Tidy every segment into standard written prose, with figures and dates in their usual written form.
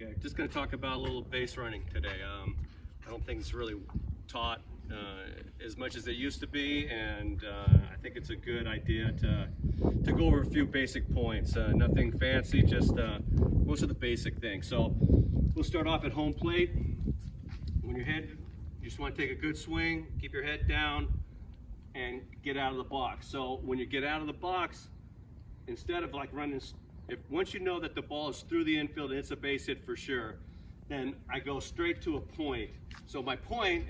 Okay, just going to talk about a little base running today. I don't think it's really taught as much as it used to be, and I think it's a good idea to go over a few basic points. Nothing fancy, just most of the basic things. So we'll start off at home plate. When you're headed, you just want to take a good swing, keep your head down, and get out of the box. So when you get out of the box, instead of like running, once you know that the ball is through the infield and it's a base hit for sure, then I go straight to a point. So my point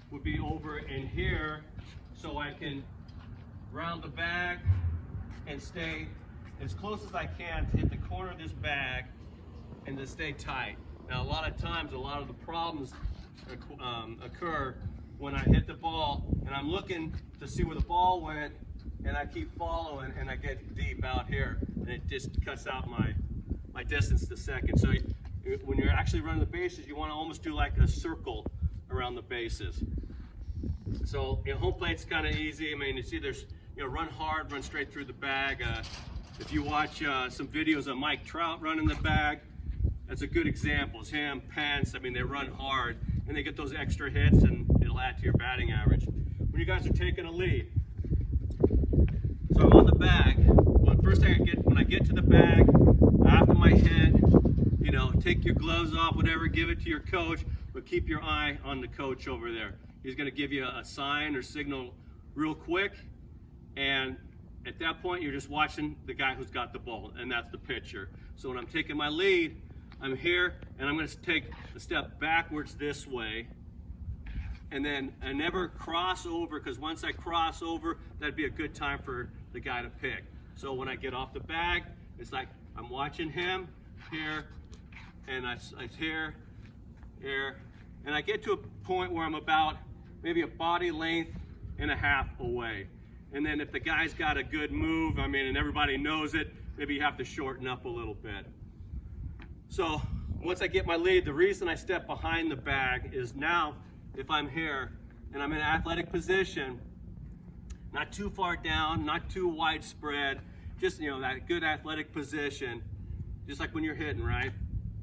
would be over in here, so I can round the bag and stay as close as I can to hit the corner of this bag and to stay tight. Now a lot of times, a lot of the problems occur when I hit the ball and I'm looking to see where the ball went, and I keep following and I get deep out here, and it just cuts out my distance to second. So when you're actually running the bases, you want to almost do like a circle around the bases. So home plate's kind of easy. I mean, you see there's, run hard, run straight through the bag. If you watch some videos of Mike Trout running the bag, that's a good example. It's him, Pence. I mean, they run hard and they get those extra hits, and it'll add to your batting average. When you guys are taking a lead, so I'm on the bag. Well, first thing when I get to the bag, after my hit, take your gloves off, whatever, give it to your coach, but keep your eye on the coach over there. He's going to give you a sign or signal real quick, and at that point, you're just watching the guy who's got the ball, and that's the pitcher. So when I'm taking my lead, I'm here, and I'm going to take a step backwards this way, and then I never cross over, because once I cross over, that'd be a good time for the guy to pick. So when I get off the bag, it's like I'm watching him here, and I here, and I get to a point where I'm about maybe a body length and a half away. And then if the guy's got a good move, and everybody knows it, maybe you have to shorten up a little bit. So once I get my lead, the reason I step behind the bag is now, if I'm here and I'm in an athletic position, not too far down, not too widespread, just that good athletic position, just like when you're hitting, right?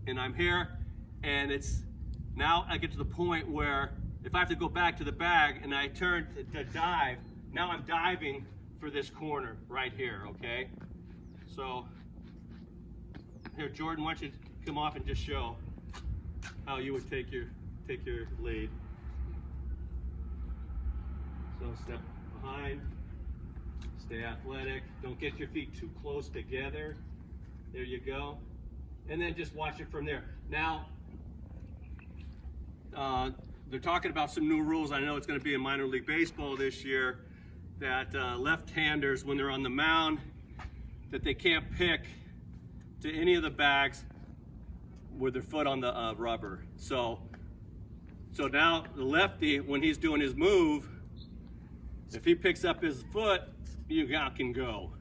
And I'm here, and now I get to the point where if I have to go back to the bag and I turn to dive, now I'm diving for this corner right here, okay? So here, Jordan, why don't you come off and just show how you would take your lead. So step behind, stay athletic, don't get your feet too close together. There you go. And then just watch it from there. Now, they're talking about some new rules. I know it's going to be in minor league baseball this year, that left-handers, when they're on the mound, that they can't pick to any of the bags with their foot on the rubber. So now the lefty, when he's doing his move, if he picks up his foot, you can go.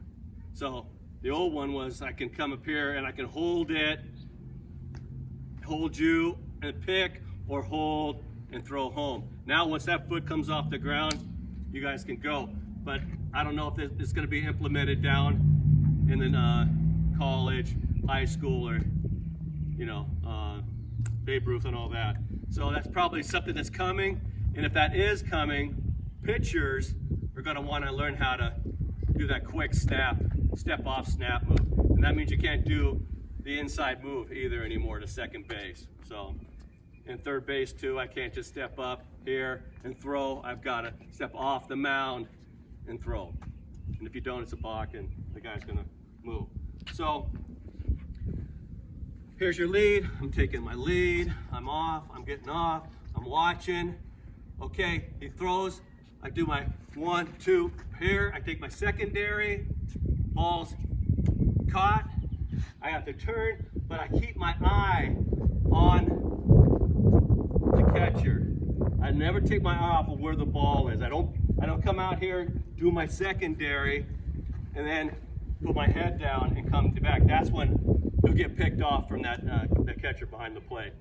So the old one was, I can come up here and I can hold you and pick, or hold and throw home. Now once that foot comes off the ground, you guys can go. But I don't know if it's going to be implemented down in the college, high school, or Babe Ruth and all that. So that's probably something that's coming. And if that is coming, pitchers are going to want to learn how to do that quick step off snap move. And that means you can't do the inside move either anymore to second base. So in third base too, I can't just step up here and throw. I've got to step off the mound and throw. And if you don't, it's a balk and the guy's going to move. So here's your lead. I'm taking my lead. I'm off. I'm getting off. I'm watching. Okay, he throws. I do my 1, 2 here. I take my secondary. Ball's caught. I have to turn, but I keep my eye on the catcher. I never take my eye off of where the ball is. I don't come out here, do my secondary, and then put my head down and come back. That's when you'll get picked off from that catcher behind the plate.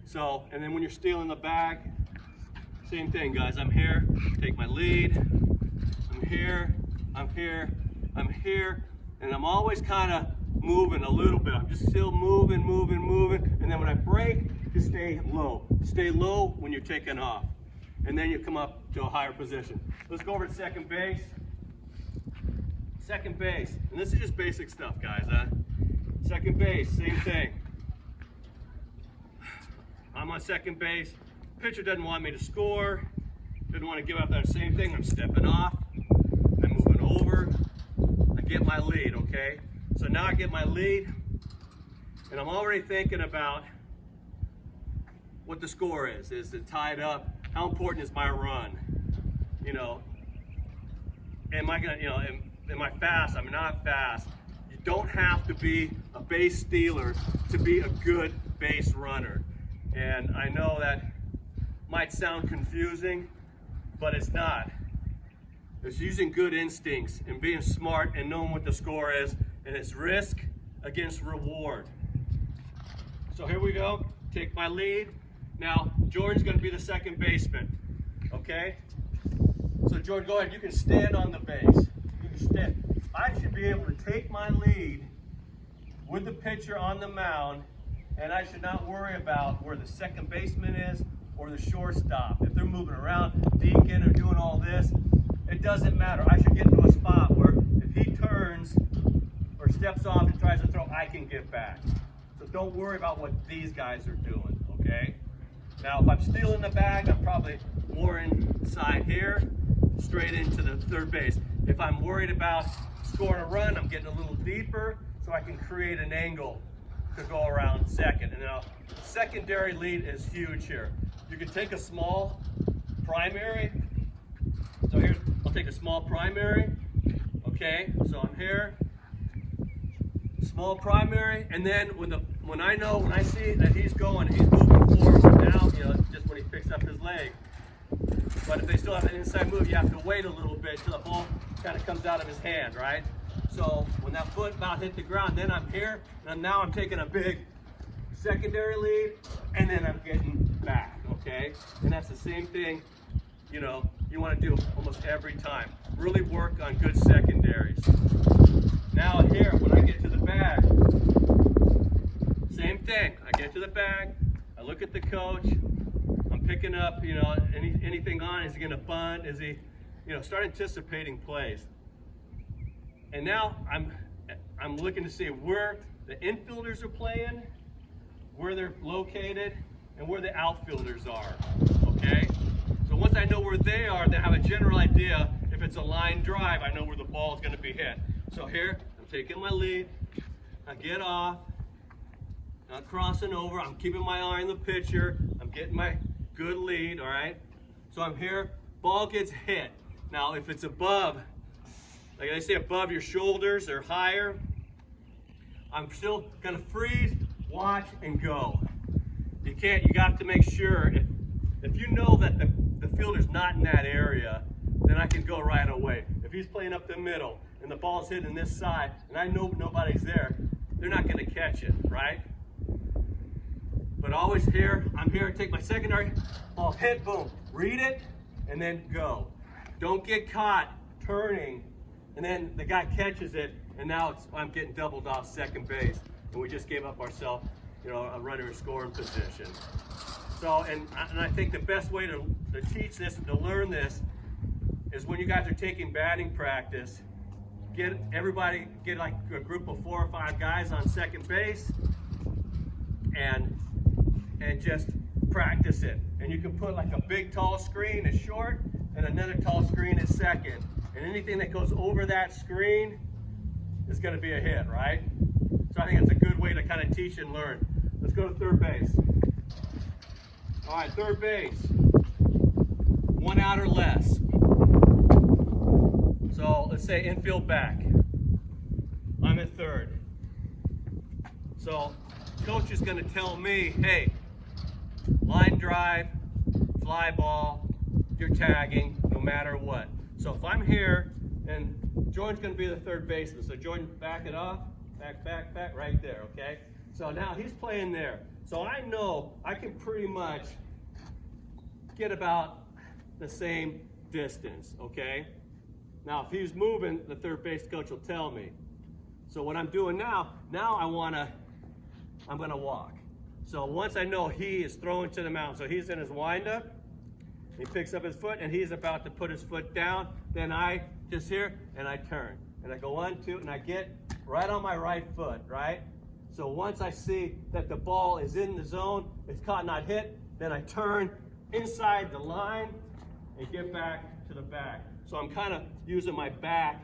So, and then when you're stealing the bag, same thing, guys. I'm here, take my lead. I'm here, I'm here, I'm here, and I'm always kind of moving a little bit. I'm just still moving. And then when I break, just stay low. Stay low when you're taking off. And then you come up to a higher position. Let's go over to second base. Second base. And this is just basic stuff, guys. Second base, same thing. I'm on second base. Pitcher doesn't want me to score. Doesn't want to give up that same thing. I'm stepping off. I'm moving over. I get my lead, okay? So now I get my lead, and I'm already thinking about what the score is. Is it tied up? How important is my run? You know, am I gonna, am I fast? I'm not fast. You don't have to be a base stealer to be a good base runner. And I know that might sound confusing, but it's not. It's using good instincts and being smart and knowing what the score is, and it's risk against reward. So here we go. Take my lead. Now, Jordan's going to be the second baseman, okay? So Jordan, go ahead. You can stand on the base. You can stand. I should be able to take my lead with the pitcher on the mound, and I should not worry about where the second baseman is or the shortstop. If they're moving around, deking or doing all this, it doesn't matter. I should get into a spot where if he turns or steps off and tries to throw, I can get back. So don't worry about what these guys are doing, okay? Now, if I'm stealing the bag, I'm probably more inside here, straight into the third base. If I'm worried about scoring a run, I'm getting a little deeper so I can create an angle to go around second. And now, secondary lead is huge here. You can take a small primary. So here, I'll take a small primary. Okay, so I'm here. Small primary, and then when I see that he's moving forward now, just when he picks up his leg. But if they still have an inside move, you have to wait a little bit till the ball kind of comes out of his hand, right? So when that foot about hit the ground, then I'm here, and now I'm taking a big secondary lead, and then I'm getting back, okay? And that's the same thing, you want to do almost every time. Really work on good secondaries. Now here, when I get to the bag, same thing. I get to the bag, I look at the coach, I'm picking up, anything on. Is he going to bunt? Is he, start anticipating plays. And now I'm looking to see where the infielders are playing, where they're located, and where the outfielders are, okay? So once I know where they are, then I have a general idea. If it's a line drive, I know where the ball is going to be hit. So here, I'm taking my lead, I get off, not crossing over, I'm keeping my eye on the pitcher, I'm getting my good lead, all right? So I'm here, ball gets hit. Now, if it's above, like I say, above your shoulders or higher, I'm still gonna freeze, watch, and go. You got to make sure, if you know that the fielder's not in that area, then I can go right away. If he's playing up the middle and the ball's hitting this side and I know nobody's there, they're not gonna catch it, right? But always here, I'm here to take my secondary, ball hit, boom, read it, and then go. Don't get caught turning, and then the guy catches it, and now I'm getting doubled off second base, and we just gave up ourselves, a runner in scoring position. So, and I think the best way to teach this and to learn this is when you guys are taking batting practice, get like a group of 4 or 5 guys on second base, and just practice it. And you can put like a big tall screen at short and another tall screen at second. And anything that goes over that screen is going to be a hit, right? So I think it's a good way to kind of teach and learn. Let's go to third base. All right, third base. 1 out or less. So let's say infield back. I'm at third. So coach is going to tell me, hey, line drive, fly ball, you're tagging, no matter what. So if I'm here, and Jordan's going to be the third baseman, so Jordan, back it off, back, right there, okay? So now he's playing there. So I know I can pretty much get about the same distance, okay? Now if he's moving, the third base coach will tell me. So what I'm doing now I'm gonna walk. So once I know he is throwing to the mound, so he's in his windup, he picks up his foot and he's about to put his foot down, then I just here and I turn. And I go 1, 2, and I get right on my right foot, right? So once I see that the ball is in the zone, it's caught, not hit, then I turn inside the line and get back to the back. So I'm kind of using my back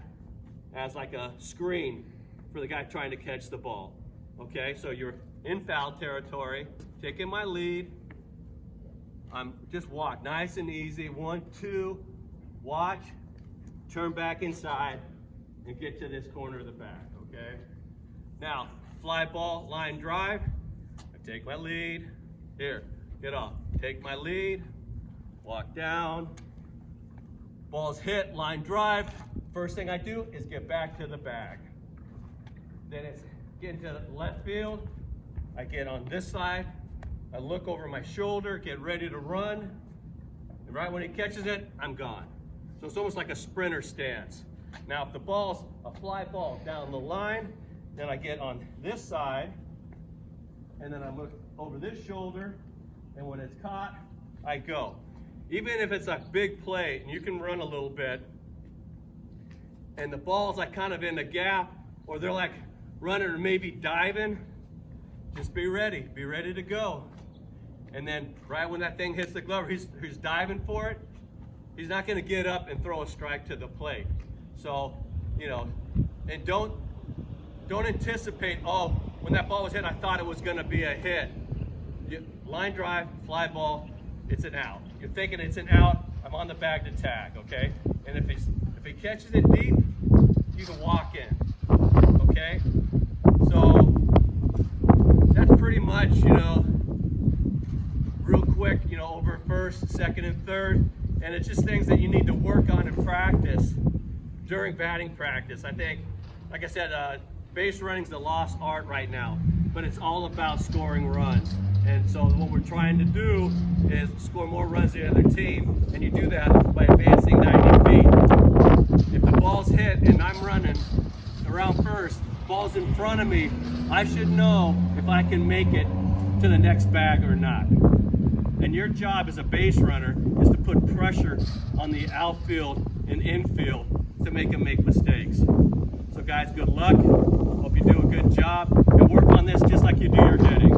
as like a screen for the guy trying to catch the ball. Okay, so you're in foul territory, taking my lead. I'm just walk, nice and easy. 1, 2, watch, turn back inside, and get to this corner of the back, okay? Now, fly ball, line drive, I take my lead, here, get off, take my lead, walk down, ball's hit, line drive, first thing I do is get back to the bag. Then it's get into the left field, I get on this side, I look over my shoulder, get ready to run, and right when he catches it, I'm gone. So it's almost like a sprinter stance. Now if the ball's a fly ball down the line, then I get on this side, and then I look over this shoulder, and when it's caught, I go. Even if it's a big play, and you can run a little bit, and the ball's like kind of in the gap, or they're like running or maybe diving, just be ready to go. And then right when that thing hits the glove, he's diving for it, he's not gonna get up and throw a strike to the plate. So, you know, and don't anticipate, oh, when that ball was hit, I thought it was gonna be a hit. Line drive, fly ball, it's an out. You're thinking it's an out, I'm on the bag to tag, okay? And if he catches it deep, you can walk in, okay? So that's pretty much, you know, real quick, you know, over first, second, and third. And it's just things that you need to work on and practice during batting practice. I think, like I said, base running's the lost art right now, but it's all about scoring runs. And so what we're trying to do is score more runs than the other team, and you do that by advancing 90 feet. If the ball's hit and I'm running around first, ball's in front of me, I should know if I can make it to the next bag or not. And your job as a base runner is to put pressure on the outfield and infield to make them make mistakes. So guys, good luck. Hope you do a good job and work on this just like you do your hitting.